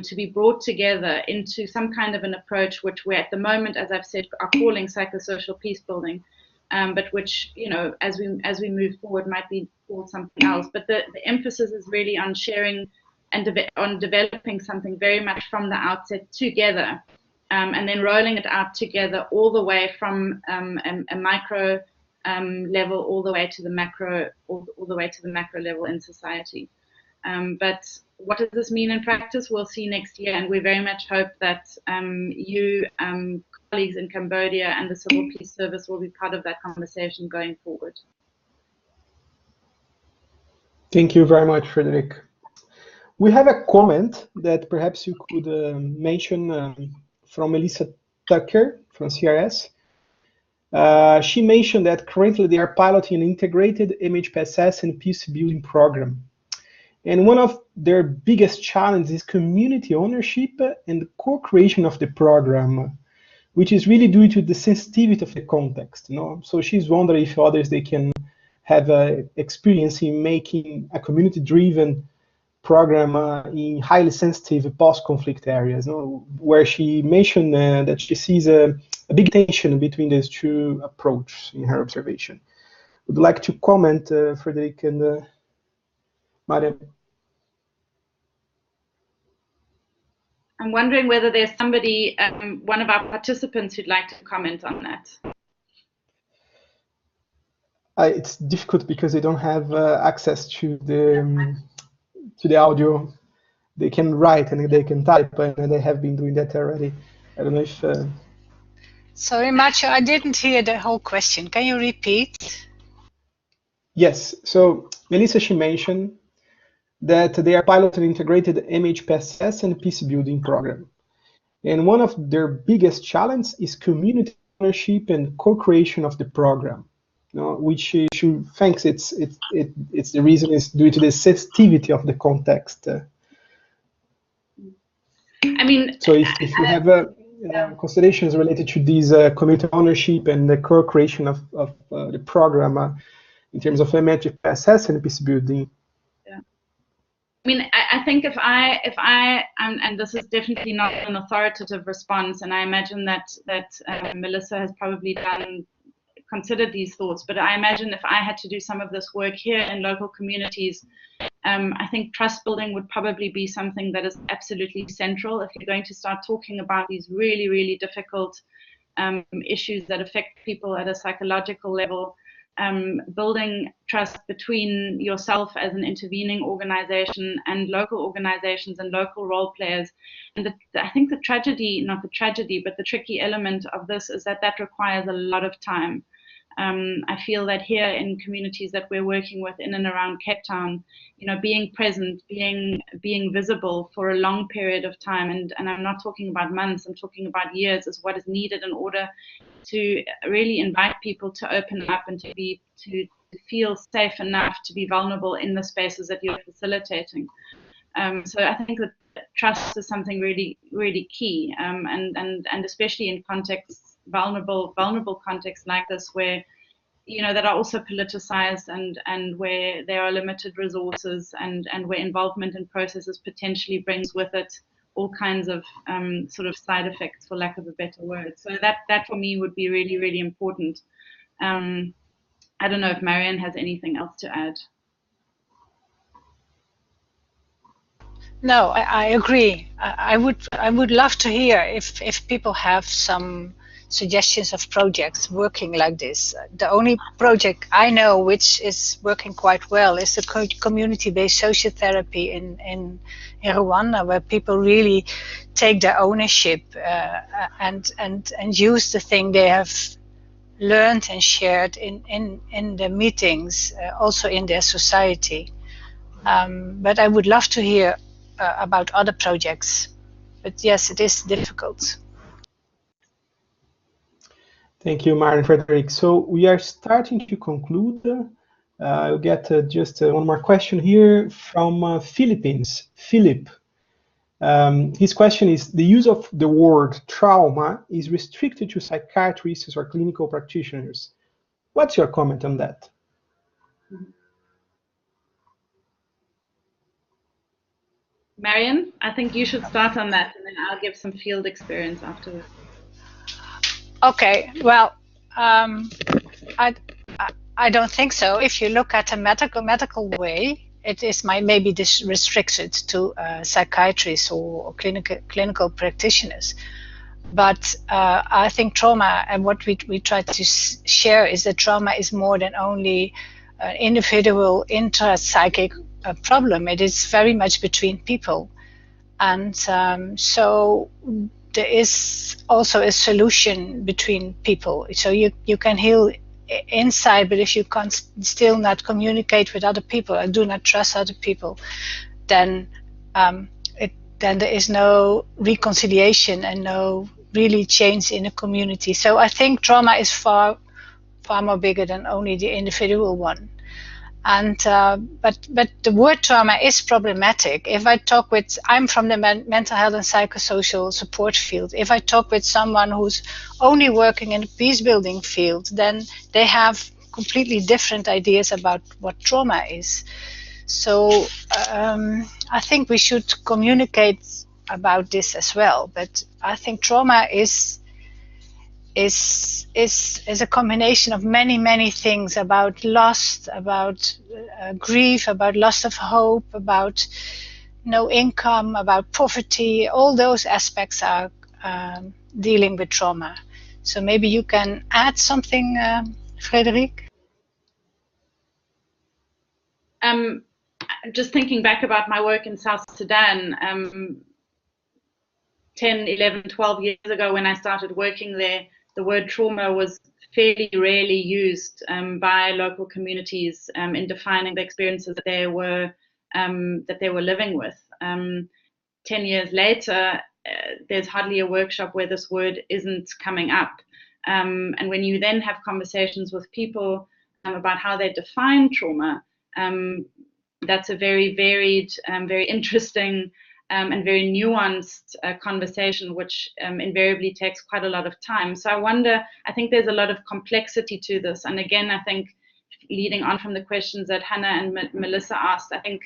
to be brought together into some kind of an approach which we're at the moment, as I've said, are calling psychosocial peace building, but which, as we move forward might be called something else. But the emphasis is really on sharing and on developing something very much from the outset together, and then rolling it out together all the way from a micro level all the way to the macro, all the way to the macro level in society. But what does this mean in practice? We'll see next year, and we very much hope that you, colleagues in Cambodia and the Civil Peace Service, will be part of that conversation going forward. Thank you very much, Frederick. We have a comment that perhaps you could mention from Melissa Tucker from CRS. She mentioned that currently they are piloting an integrated MHPSS and peace building program. And one of their biggest challenges is community ownership and co-creation of the program, which is really due to the sensitivity of the context. So she's wondering if others, they can have experience in making a community-driven program in highly sensitive post-conflict areas, where she mentioned that she sees a big tension between these two approaches in her observation. Would you like to comment, Frederick and Mariam? I'm wondering whether there's somebody, one of our participants, who'd like to comment on that. It's difficult because they don't have access to the to the audio, they can write and they can type, and they have been doing that already. I don't know if... Sorry, Macho, I didn't hear the whole question. Can you repeat? Yes, so Melissa, she mentioned that they are piloting an integrated MHPSS and peacebuilding program. And one of their biggest challenges is community ownership and co-creation of the program, which she thinks it's the reason is due to the sensitivity of the context. I mean, so if you have considerations related to these community ownership and the co-creation of the program in terms of MHPSS and peacebuilding. I mean, I think if I and this is definitely not an authoritative response, and I imagine that Melissa has probably considered these thoughts, but I imagine if I had to do some of this work here in local communities, I think trust building would probably be something that is absolutely central if you're going to start talking about these really, really difficult issues that affect people at a psychological level. Building trust between yourself as an intervening organization and local organizations and local role players. And I think the tragedy, not the tragedy, but the tricky element of this is that requires a lot of time. I feel that here in communities that we're working with in and around Cape Town, being present, being visible for a long period of time, and I'm not talking about months, I'm talking about years, is what is needed in order to really invite people to open up and to feel safe enough to be vulnerable in the spaces that you're facilitating. So I think that trust is something really, really key, and especially in contexts, vulnerable contexts like this, where that are also politicized and where there are limited resources and where involvement in processes potentially brings with it all kinds of sort of side effects, for lack of a better word. So that for me would be really, really important. I don't know if Marianne has anything else to add. No, I agree. I would love to hear if people have some suggestions of projects working like this. The only project I know which is working quite well is the community-based social therapy in Rwanda, where people really take their ownership and use the thing they have learned and shared in the meetings, also in their society. But I would love to hear about other projects. But yes, it is difficult. Thank you, Maren and Frederick. So we are starting to conclude. I'll get just one more question here from Philippines. Philip. His question is, the use of the word trauma is restricted to psychiatrists or clinical practitioners. What's your comment on that? Marianne, I think you should start on that, and then I'll give some field experience afterwards. Okay, well, I don't think so. If you look at a medical way, it is maybe this restricted to psychiatrists or clinical practitioners. But I think trauma, and what we try to share, is that trauma is more than only an individual intra-psychic problem. It is very much between people. And so there is also a solution between people. So you can heal inside, but if you can still not communicate with other people and do not trust other people, then there is no reconciliation and no really change in a community. So I think trauma is far more bigger than only the individual one. And but the word trauma is problematic. If I talk with, I'm from the mental health and psychosocial support field. If I talk with someone who's only working in the peace building field, then they have completely different ideas about what trauma is. So I think we should communicate about this as well. But I think trauma is a combination of many things, about loss, about grief, about loss of hope, about no income, about poverty. All those aspects are dealing with trauma. So maybe you can add something, Frederick? just thinking back about my work in South Sudan, 10, 11, 12 years ago when I started working there, the word trauma was fairly rarely used by local communities in defining the experiences that they were living with. 10 years later, there's hardly a workshop where this word isn't coming up. And when you then have conversations with people about how they define trauma, that's a very varied, very interesting, and very nuanced conversation, which invariably takes quite a lot of time. So I think there's a lot of complexity to this. And again, I think leading on from the questions that Hannah and Melissa asked, I think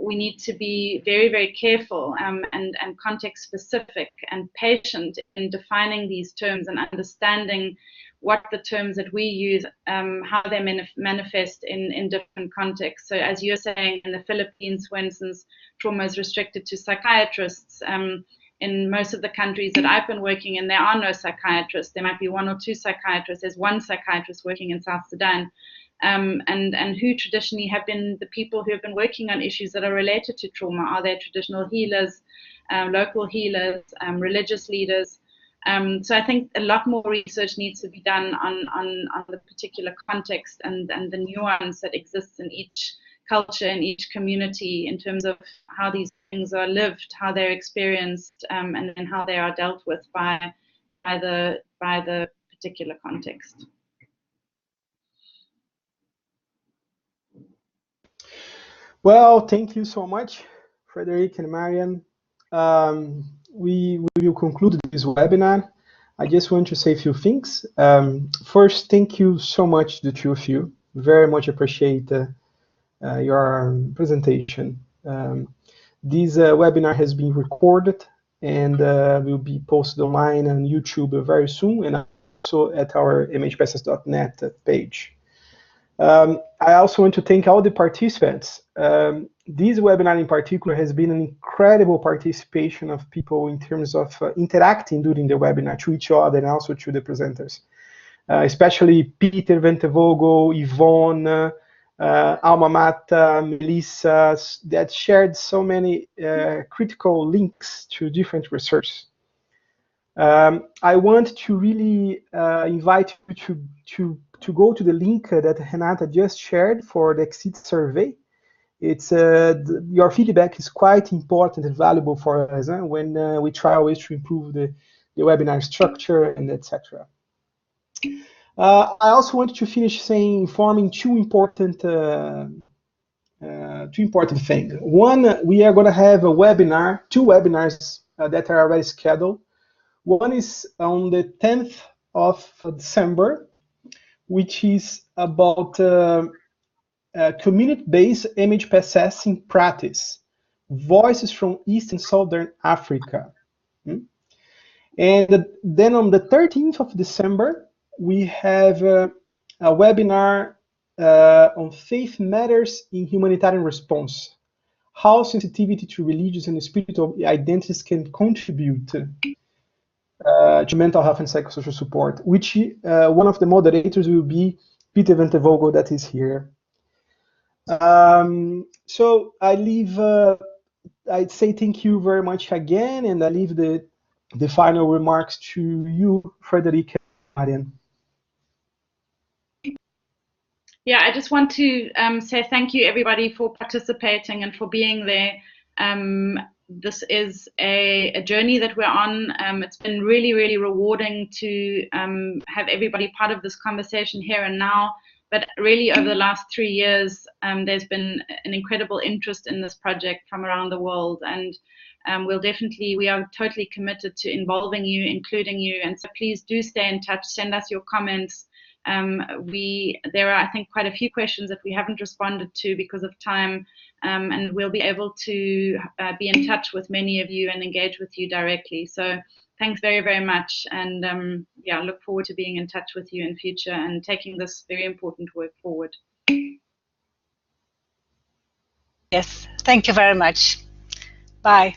we need to be very, very careful and context specific and patient in defining these terms and understanding what the terms that we use, how they manifest in different contexts. So as you're saying, in the Philippines, for instance, trauma is restricted to psychiatrists. In most of the countries that I've been working in, there are no psychiatrists. There might be one or two psychiatrists. There's one psychiatrist working in South Sudan. And who traditionally have been the people who have been working on issues that are related to trauma? Are they traditional healers, local healers, religious leaders? So I think a lot more research needs to be done on the particular context and the nuance that exists in each culture, in each community, in terms of how these things are lived, how they're experienced, and then how they are dealt with by the particular context. Well, thank you so much, Frederic and Marian. We will conclude this webinar. I just want to say a few things. First, thank you so much, the two of you. Very much appreciate your presentation. This webinar has been recorded and will be posted online on YouTube very soon, and also at our MHPSS.net page. I also want to thank all the participants. This webinar in particular has been an incredible participation of people in terms of interacting during the webinar to each other and also to the presenters. Especially Peter Ventevogel, Yvonne, Alma Mata, Melissa, that shared so many critical links to different research. I want to really invite you to go to the link that Renata just shared for the exit survey. It's your feedback is quite important and valuable for us when we try always to improve the webinar structure and etc. I also want to finish informing two important things. One, we are going to have two webinars that are already scheduled. One is on the 10th of December, which is about community-based MHPSS in practice, voices from East and Southern Africa. And then on the 13th of December, we have a webinar on faith matters in humanitarian response, how sensitivity to religious and spiritual identities can contribute to mental health and psychosocial support, which one of the moderators will be Peter Ventevogel, that is here. So I'd say thank you very much again, and I leave the final remarks to you, Frederic and Marian. Yeah, I just want to say thank you, everybody, for participating and for being there. This is a journey that we're on. It's been really, really rewarding to have everybody part of this conversation here and now. But really, over the last 3 years, there's been an incredible interest in this project from around the world. And we are totally committed to involving you, including you. And so please do stay in touch, send us your comments. There are, I think, quite a few questions that we haven't responded to because of time, and we'll be able to be in touch with many of you and engage with you directly. So thanks very, very much, and yeah, look forward to being in touch with you in future and taking this very important work forward. Yes, thank you very much. Bye.